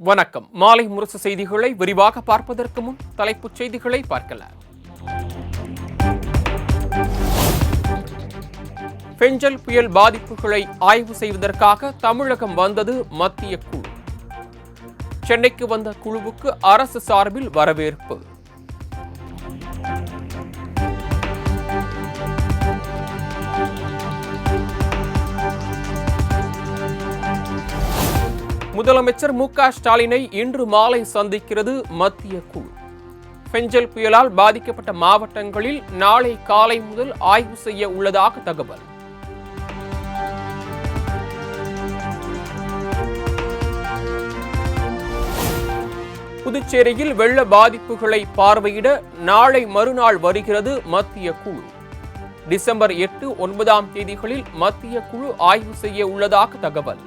வணக்கம். மாலை முரசு செய்திகளை விரிவாக பார்ப்பதற்கு முன் தலைப்புச் செய்திகளை பார்க்கலாம். பெஞ்சல் புயல் பாதிப்புகளை ஆய்வு செய்வதற்காக தமிழகம் வந்தது மத்திய குழு. சென்னைக்கு வந்த குழுவுக்கு அரசு சார்பில் வரவேற்பு. முதலமைச்சர் மு.க. ஸ்டாலினை இன்று மாலை சந்திக்கிறது மத்திய குழு. பெஞ்சல் புயலால் பாதிக்கப்பட்ட மாவட்டங்களில் நாளை காலை முதல் ஆய்வு செய்ய உள்ளதாக தகவல். புதுச்சேரியில் வெள்ள பாதிப்புகளை பார்வையிட நாளை மறுநாள் வருகிறது மத்திய குழு. டிசம்பர் 8, 9 தேதிகளில் மத்திய குழு ஆய்வு செய்ய உள்ளதாக தகவல்.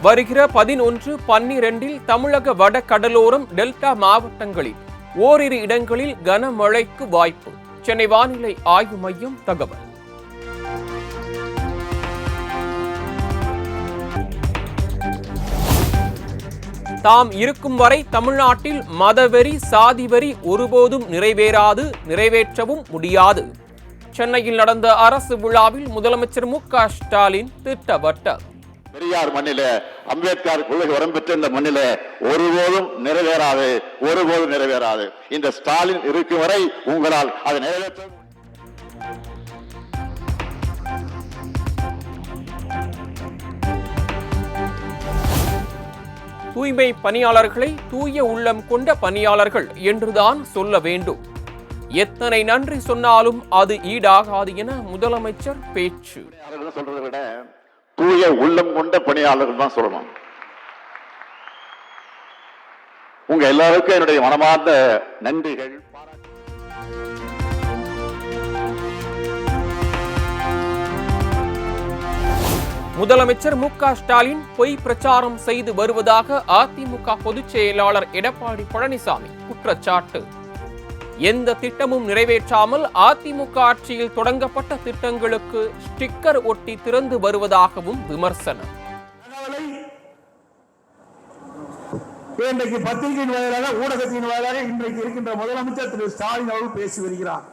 வருகிற 11, 12 தமிழக வட கடலோரம் டெல்டா மாவட்டங்களில் ஓரிரு இடங்களில் கனமழைக்கு வாய்ப்பு. சென்னை வானிலை ஆய்வு மையம் தகவல். தாம் இருக்கும் வரை தமிழ்நாட்டில் மதவெறி, சாதிவெறி ஒருபோதும் நிறைவேறாது, நிறைவேற்றவும் முடியாது. சென்னையில் நடந்த அரசு விழாவில் முதலமைச்சர் மு.க. ஸ்டாலின் திட்டவட்டம். பெரியார் மண்ணிலே, அம்பேத்கர் கொள்கை வரம்பெற்ற இந்த மண்ணிலே ஒருபோதும் நிறைவேறாது. இந்த ஸ்டாலின் இருக்கும் வரை உங்களால் அதை நிறைவேற்ற. தூய்மை பணியாளர்களை தூய உள்ளம் கொண்ட பணியாளர்கள் என்றுதான் சொல்ல வேண்டும். எத்தனை நன்றி சொன்னாலும் அது ஈடாகாது என முதலமைச்சர் பேச்சு. சொல்றதை விட தூய உள்ளம் கொண்ட பணியாளர்கள் தான் சொல்லணும். உங்க எல்லாருக்கும் என்னுடைய மனமார்ந்த நன்றிகள். முதலமைச்சர் மு.க. ஸ்டாலின் பொய் பிரச்சாரம் செய்து வருவதாக அதிமுக பொதுச் செயலாளர் எடப்பாடி பழனிசாமி குற்றச்சாட்டு. எந்த திட்டமும் நிறைவேற்றாமல் அதிமுக ஆட்சியில் தொடங்கப்பட்ட திட்டங்களுக்கு ஸ்டிக்கர் ஒட்டி திறந்து வருவதாகவும் விமர்சனம். இன்றைக்கு பத்திரிகையின் வாயிலாக, ஊடகத்தின் வாயிலாக இன்றைக்கு இருக்கின்ற முதலமைச்சர் திரு ஸ்டாலின் அவர்கள் பேசி வருகிறார்.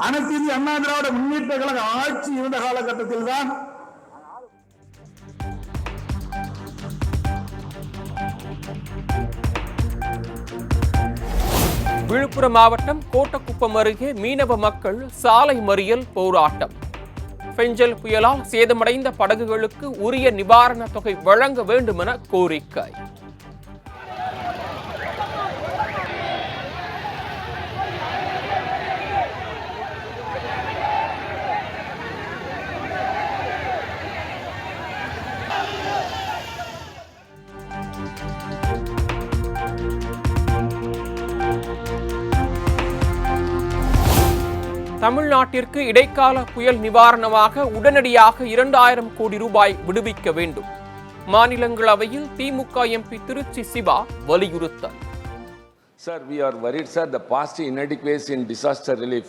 அனைத்து இந்திய அண்ணா திராவிட முன்னேற்ற கழக ஆட்சி இருந்த காலகட்டத்தில் தான் விழுப்புரம் மாவட்டம் கோட்டக்குப்பம் அருகே மீனவ மக்கள் சாலை மறியல் போராட்டம். பெஞ்சல் புயலால் சேதமடைந்த படகுகளுக்கு உரிய நிவாரணத் தொகை வழங்க வேண்டும் என கோரிக்கை. தமிழ்நாட்டிற்கு இடைக்கால புயல் நிவாரணமாக உடனடியாக 2000 கோடி ரூபாய் விடுவிக்க வேண்டும். மாநிலங்களவையில் திமுக எம்பி திருச்சி சிவா வலியுறுத்தல். Sir, we are worried, sir. The past inadequacy in disaster relief.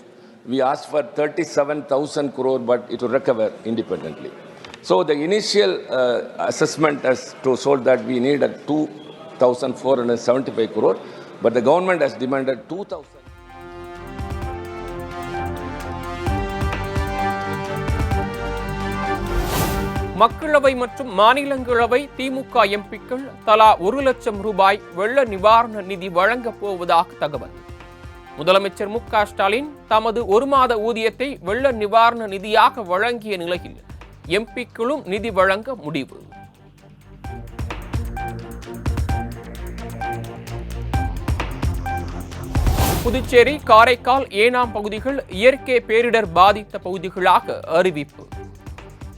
We asked for 37,000 crore, but it will recover independently. So the initial assessment has told that we need 2,475 crore, but the government has demanded 2,000. மக்களவை மற்றும் மாநிலங்களவை திமுக எம்பிக்கள் தலா 1 லட்சம் ரூபாய் வெள்ள நிவாரண நிதி வழங்கப் போவதாக தகவல். முதலமைச்சர் மு.க. ஸ்டாலின் தமது 1 மாத ஊதியத்தை வெள்ள நிவாரண நிதியாக வழங்கிய நிலையில் எம்பிக்களும் நிதி வழங்க முடிவு. புதுச்சேரி, காரைக்கால், ஏனாம் பகுதிகள் இயற்கை பேரிடர் பாதித்த பகுதிகளாக அறிவிப்பு.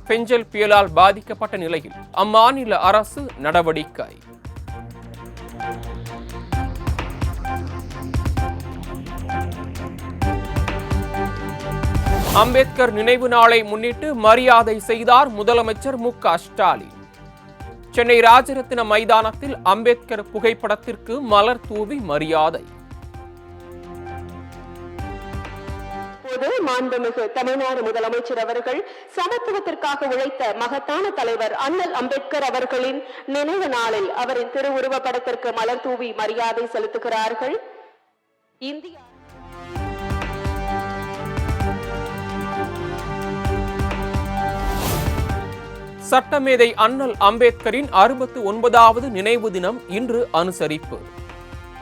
பெஞ்சல் புயலால் பாதிக்கப்பட்ட நிலையில் அம்மாநில அரசு நடவடிக்கை. அம்பேத்கர் நினைவு நாளை முன்னிட்டு மரியாதை செய்தார் முதலமைச்சர் மு.க. ஸ்டாலின். சென்னை ராஜரத்தின மைதானத்தில் அம்பேத்கர் புகைப்படத்திற்கு மலர் தூவி மரியாதை. மாண்புமிகு தமிழ்நாடு முதலமைச்சர் அவர்கள் சமத்துவத்திற்காக உழைத்த மகத்தான தலைவர் அண்ணல் அம்பேத்கர் அவர்களின் நினைவு நாளில் அவரின் திருவுருவ படத்திற்கு மலர் தூவி மரியாதை செலுத்துகிறார்கள். இந்தியா சட்டமேதை அண்ணல் அம்பேத்கரின் 69வது நினைவு தினம் இன்று அனுசரிப்பு.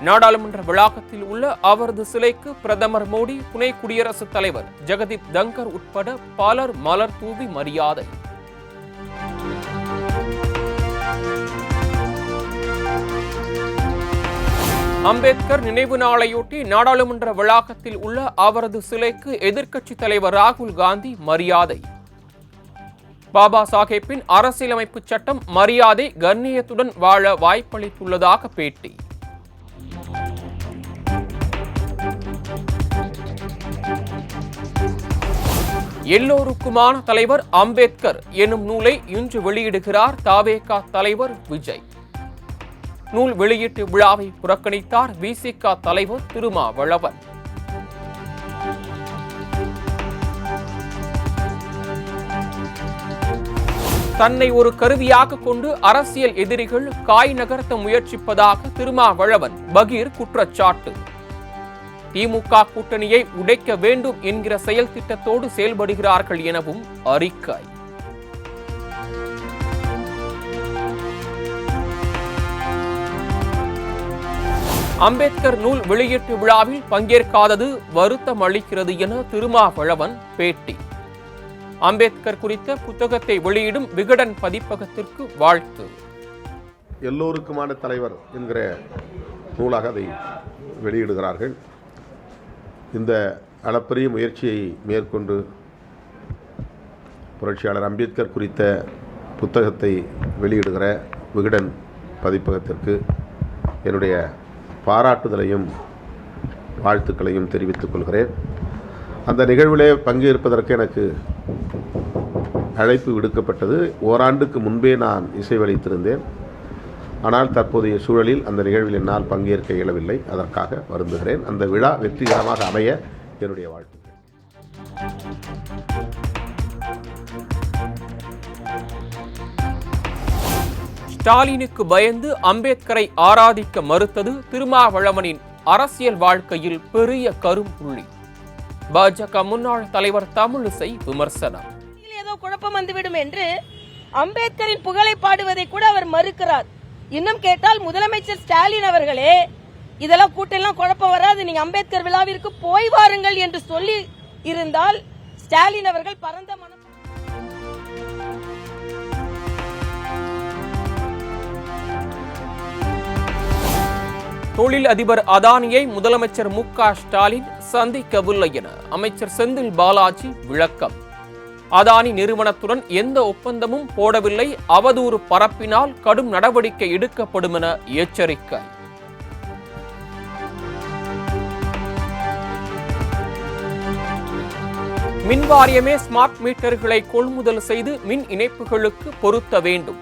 நாடாளுமன்ற வளாகத்தில் உள்ள அவரது சிலைக்கு பிரதமர் மோடி, துணை குடியரசுத் தலைவர் ஜெகதீப் தங்கர் உட்பட பலர் மலர் தூவி மரியாதை. அம்பேத்கர் நினைவு நாளையொட்டி நாடாளுமன்ற வளாகத்தில் உள்ள அவரது சிலைக்கு எதிர்க்கட்சித் தலைவர் ராகுல் காந்தி மரியாதை. பாபா சாஹேப்பின் அரசியலமைப்பு சட்டம் மரியாதை கண்ணியத்துடன் வாழ வாய்ப்பளித்துள்ளதாக பேட்டி. எல்லோருக்குமான தலைவர் அம்பேத்கர் எனும் நூலை இன்று வெளியிடுகிறார் தவேக தலைவர் விஜய். நூல் வெளியீட்டு விழாவை புறக்கணித்தார் விசிக தலைவர் திருமாவளவன். தன்னை ஒரு கருவியாக கொண்டு அரசியல் எதிரிகள் காய் நகர்த்த முயற்சிப்பதாக திருமாவளவன் பகீர் குற்றச்சாட்டு. திமுக கூட்டணியை உடைக்க வேண்டும் என்கிற செயல் திட்டத்தோடு செயல்படுகிறார்கள் எனவும் அறிக்கை. அம்பேத்கர் நூல் வெளியீட்டு விழாவில் பங்கேற்காதது வருத்தம் அளிக்கிறது என திருமாவளவன் பேட்டி. அம்பேத்கர் குறித்த புத்தகத்தை வெளியிடும் விகடன் பதிப்பகத்திற்கு வாழ்த்து. எல்லோருக்குமான தலைவர் என்கிற நூலாக அதை வெளியிடுகிறார்கள். இந்த அளப்பரிய முயற்சியை மேற்கொண்டு புரட்சியாளர் அம்பேத்கர் குறித்த புத்தகத்தை வெளியிடுகிற விகடன் பதிப்பகத்திற்கு என்னுடைய பாராட்டுதலையும் வாழ்த்துக்களையும் தெரிவித்துக் கொள்கிறேன். அந்த நிகழ்விலே பங்கேற்பதற்கு எனக்கு அழைப்பு விடுக்கப்பட்டது. ஓராண்டுக்கு முன்பே நான் இசைவளித்திருந்தேன். ஆனால் தற்போதைய சூழலில் அந்த நிகழ்வில் என்னால் பங்கேற்க இயலவில்லை. அதற்காக வருந்துகிறேன். அந்த விழா வெற்றிகரமாக அமைய என்னுடைய வாழ்த்துக்கள். ஸ்டாலினுக்கு பயந்து அம்பேத்கரை ஆராதிக்க மறுத்தது திருமாவளவனின் அரசியல் வாழ்க்கையில் பெரிய கரும்புள்ளி. பாஜக முன்னாள் தலைவர் தமிழிசை விமர்சனம். ஏதோ குழப்பம் வந்துவிடும் என்று அம்பேத்கரின் புகழை பாடுவதை கூட அவர் மறுக்கிறார். இன்னும் கேட்டால் முதலமைச்சர் ஸ்டாலின் அவர்களே இதெல்லாம் கூட்டெல்லாம் குழப்பம் வராது, நீங்க அம்பேத்கர் விழாவிற்கு போய் வாருங்கள் என்று சொல்லி இருந்தால் ஸ்டாலின் அவர்கள் பரந்த மனம். தொழில் அதிபர் அதானியை முதலமைச்சர் மு.க. ஸ்டாலின் சந்திக்கவில்லை என அமைச்சர் செந்தில் பாலாஜி விளக்கம். அதானி நிறுவனத்துடன் எந்த ஒப்பந்தமும் போடவில்லை, அவதூறு பரப்பினால் கடும் நடவடிக்கை எடுக்கப்படும் என எச்சரிக்கை. மின்வாரியமே ஸ்மார்ட் மீட்டர்களை கொள்முதல் செய்து மின் இணைப்புகளுக்கு பொருத்த வேண்டும்.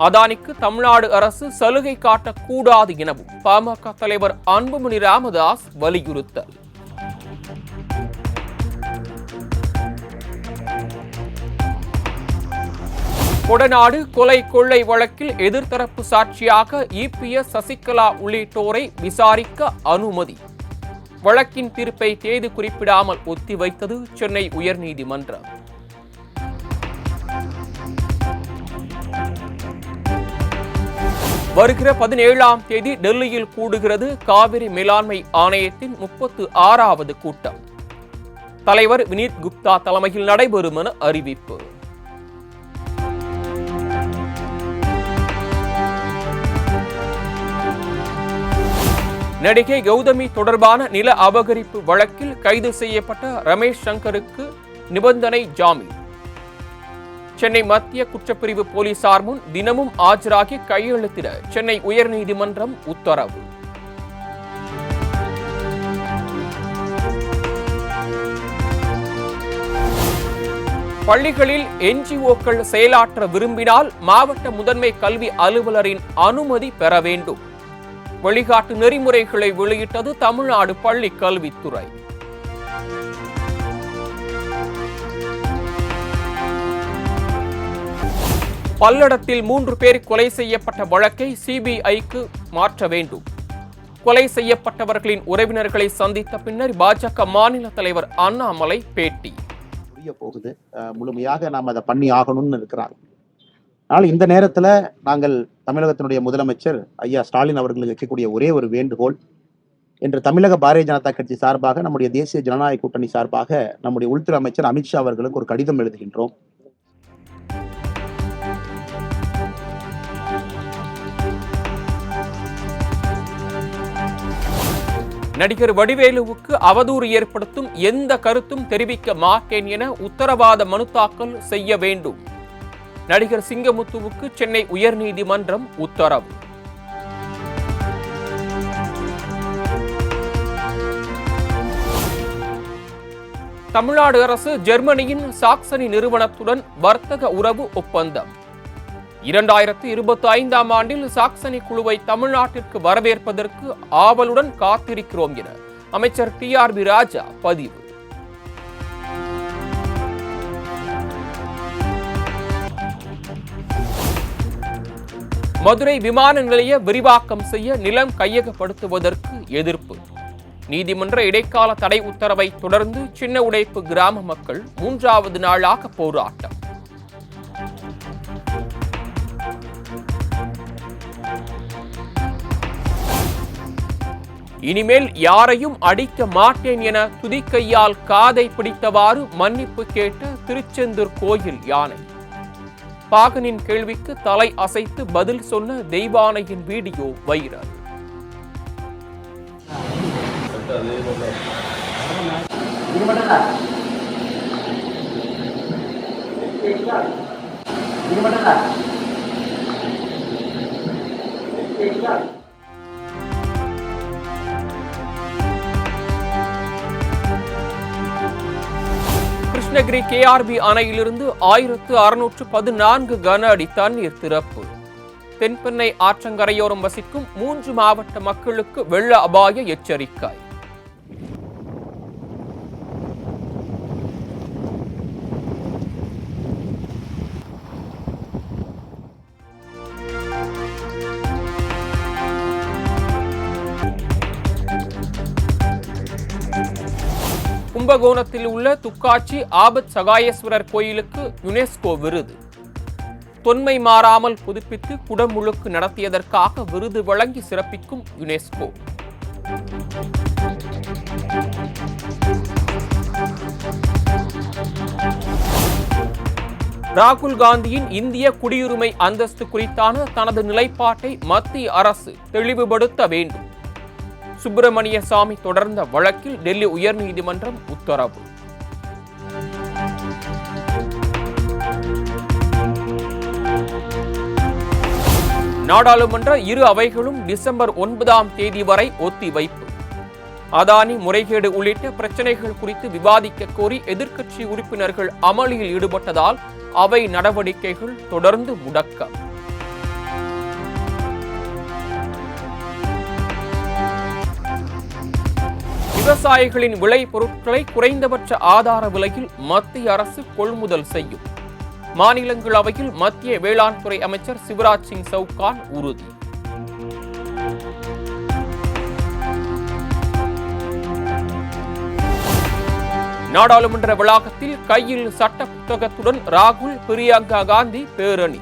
அதானிக்கு தமிழ்நாடு அரசு சலுகை காட்டக்கூடாது எனவும் பாமக தலைவர் அன்புமணி ராமதாஸ் வலியுறுத்தல். கொடநாடு கொலை கொள்ளை வழக்கில் எதிர்த்தரப்பு சாட்சியாக இபிஎஸ், சசிகலா உள்ளிட்டோரை விசாரிக்க அனுமதி. வழக்கின் தீர்ப்பை தேதி குறிப்பிடாமல் ஒத்திவைத்தது சென்னை உயர்நீதிமன்றம். வருகிற 17ஆம் தேதி டெல்லியில் கூடுகிறது காவிரி மேலாண்மை ஆணையத்தின் 36வது கூட்டம். தலைவர் வினீத் குப்தா தலைமையில் நடைபெறும் என அறிவிப்பு. நடிகை கௌதமி தொடர்பான நில அபகரிப்பு வழக்கில் கைது செய்யப்பட்ட ரமேஷ் சங்கருக்கு நிபந்தனை ஜாமீன். சென்னை மத்திய குற்றப்பிரிவு போலீசார் முன் தினமும் ஆஜராகி கையெழுத்திட சென்னை உயர்நீதிமன்றம் உத்தரவு. பள்ளிகளில் என்ஜிஓக்கள் செயலாற்ற விரும்பினால் மாவட்ட முதன்மை கல்வி அலுவலரின் அனுமதி பெற வேண்டும். வழிகாட்டு நெறிமுறைகளை வெளியிட்டது தமிழ்நாடு பள்ளி கல்வித்துறை. பல்லடத்தில் 3 பேர் கொலை செய்யப்பட்ட வழக்கை சிபிஐக்கு மாற்ற வேண்டும். கொலை செய்யப்பட்டவர்களின் உறவினர்களை சந்தித்த பின்னர் பாஜக மாநில தலைவர் அண்ணாமலை பேட்டி. போகுது முழுமையாக நாம் அதை பண்ணி ஆகணும்னு இருக்கிறாங்க. ஆனால் இந்த நேரத்தில் நாங்கள் தமிழகத்தினுடைய முதலமைச்சர் ஐயா ஸ்டாலின் அவர்களுக்கு வைக்கக்கூடிய ஒரே ஒரு வேண்டுகோள், இன்று தமிழக பாரதிய ஜனதா கட்சி சார்பாக, நம்முடைய தேசிய ஜனநாயக கூட்டணி சார்பாக நம்முடைய உள்துறை அமைச்சர் அமித்ஷா அவர்களுக்கு ஒரு கடிதம் எழுதுகின்றோம். நடிகர் வடிவேலுவுக்கு அவதூறு ஏற்படுத்தும் எந்த கருத்தும் தெரிவிக்க மாட்டேன் என உத்தரவாத மனு தாக்கல் செய்ய வேண்டும். நடிகர் சிங்கமுத்துவுக்கு சென்னை உயர்நீதிமன்றம் உத்தரவு. தமிழ்நாடு அரசு ஜெர்மனியின் சாக்சனி நிறுவனத்துடன் வர்த்தக உறவு ஒப்பந்தம். 2025ஆம் ஆண்டில் சாக்சனி குழுவை தமிழ்நாட்டிற்கு வரவேற்பதற்கு ஆவலுடன் காத்திருக்கிறோம் என அமைச்சர் TRB ராஜா பதிவு. மதுரை விமான நிலைய விரிவாக்கம் செய்ய நிலம் கையகப்படுத்துவதற்கு எதிர்ப்பு. நீதிமன்ற இடைக்கால தடை உத்தரவை தொடர்ந்து சின்ன உடைப்பு கிராம மக்கள் 3வது நாளாக போராட்டம். இனிமேல் யாரையும் அடிக்க மாட்டேன் என துதிக்கையால் காதை பிடித்தவாறு மன்னிப்பு கேட்ட திருச்செந்தூர் கோயில் யானை. பாகனின் கேள்விக்கு தலை அசைத்து பதில் சொன்ன தெய்வானையின் வீடியோ வைரல். கிருஷ்ணகிரி KRB அணையிலிருந்து 1614 கன அடி தண்ணீர் திறப்பு. தென்பெண்ணை ஆற்றங்கரையோரம் வசிக்கும் 3 மாவட்ட மக்களுக்கு வெள்ள அபாய எச்சரிக்கை. கும்பகோணத்தில் உள்ள துக்காட்சி ஆபத் சகாயேஸ்வரர் கோயிலுக்கு யுனெஸ்கோ விருது. தொன்மை மாறாமல் புதுப்பித்து குடமுழுக்கு நடத்தியதற்காக விருது வழங்கி சிறப்பிக்கும் யுனெஸ்கோ. ராகுல் காந்தியின் இந்திய குடியுரிமை அந்தஸ்து குறித்தான தனது நிலைப்பாட்டை மத்திய அரசு தெளிவுபடுத்த வேண்டும். சுப்பிரமணிய சாமி தொடர்ந்த வழக்கில் டெல்லி உயர்நீதிமன்றம் உத்தரவு. நாடாளுமன்ற இரு அவைகளும் டிசம்பர் 9ஆம் தேதி வரை ஒத்திவைப்பு. அதானி முறைகேடு உள்ளிட்ட பிரச்சனைகள் குறித்து விவாதிக்க கோரி எதிர்க்கட்சி உறுப்பினர்கள் அமளியில் ஈடுபட்டதால் அவை நடவடிக்கைகள் தொடர்ந்து முடக்கம். விவசாயிகளின் விளை பொருட்களை குறைந்தபட்ச ஆதார விலையில் மத்திய அரசு கொள்முதல் செய்யும். மாநிலங்களவையில் மத்திய வேளாண் துறை அமைச்சர் சிவராஜ் சிங் சவுகான் உறுதி. நாடாளுமன்ற வளாகத்தில் கையில் சட்ட புத்தகத்துடன் ராகுல், பிரியங்கா காந்தி பேரணி.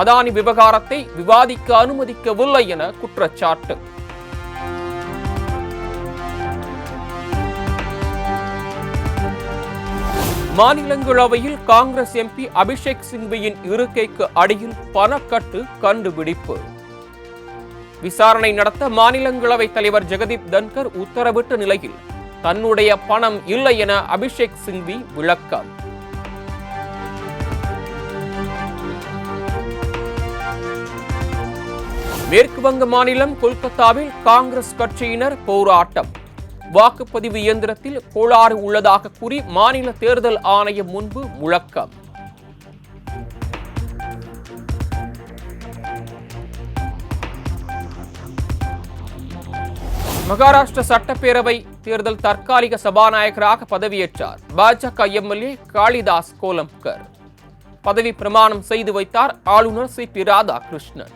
அதானி விவகாரத்தை விவாதிக்க அனுமதிக்கவில்லை என குற்றச்சாட்டு. மாநிலங்களவையில் காங்கிரஸ் MP அபிஷேக் சிங்வியின் இருக்கைக்கு அடியில் பணக்கட்டு கண்டுபிடிப்பு. விசாரணை நடத்த மாநிலங்களவை தலைவர் ஜெகதீப் தன்கர் உத்தரவிட்ட நிலையில் தன்னுடைய பணம் இல்லை என அபிஷேக் சிங்வி விளக்கம். மேற்கு வங்க மாநிலம் கொல்கத்தாவில் காங்கிரஸ் கட்சியினர் போராட்டம். வாக்குப்பதிவு இயந்திரத்தில் கோளாறு உள்ளதாக கூறி மாநில தேர்தல் ஆணையம் முன்பு முழக்கம். மகாராஷ்டிர சட்டப்பேரவை தேர்தல் தற்காலிக சபாநாயகராக பதவியேற்றார் பாஜக MLA காளிதாஸ் கோலம்பகர். பதவி பிரமாணம் செய்து வைத்தார் ஆளுநர் சி.பி. ராதாகிருஷ்ணன்.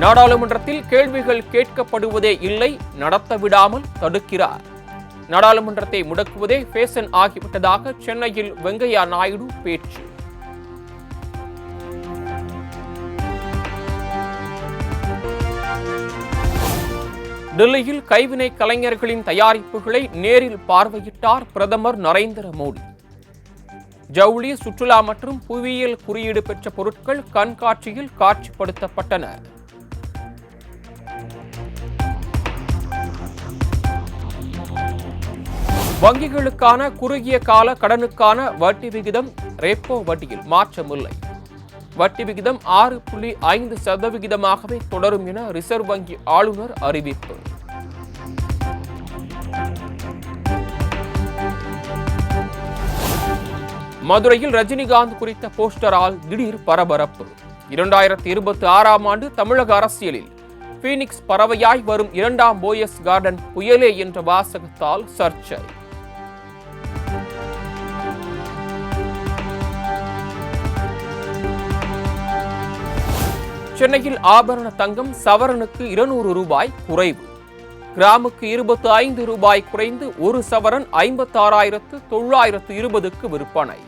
நாடாளுமன்றத்தில் கேள்விகள் கேட்கப்படுவதே இல்லை, நடத்த விடாமல் தடுக்கிறார். நாடாளுமன்றத்தை முடக்குவதே ஃபேஷன் ஆகிவிட்டதாக சென்னையில் வெங்கையா நாயுடு பேச்சு. டெல்லியில் கைவினை கலைஞர்களின் தயாரிப்புகளை நேரில் பார்வையிட்டார் பிரதமர் நரேந்திர மோடி. ஜவுளி, சுற்றுலா மற்றும் புவியியல் குறியீடு பெற்ற பொருட்கள் கண்காட்சியில் காட்சிப்படுத்தப்பட்டன. வங்கிகளுக்கான குறுகிய கால கடனுக்கான வட்டி விகிதம் ரெப்போ வட்டியில் மாற்றமில்லை. வட்டி விகிதம் 6.5% தொடரும் என ரிசர்வ் வங்கி ஆளுநர் அறிவிப்பு. மதுரையில் ரஜினிகாந்த் குறித்த போஸ்டரால் திடீர் பரபரப்பு. 2026ஆம் ஆண்டு தமிழக அரசியலில் பீனிக்ஸ் பறவையாய் வரும் 2ஆம் போயஸ் கார்டன் புயலே என்ற வாசகத்தால் சர்ச்சை. சென்னையில் ஆபரண தங்கம் சவரனுக்கு 200 ரூபாய் குறைவு. கிராமுக்கு 25 ரூபாய் குறைந்து ஒரு சவரன் 56,920க்கு விற்பனை.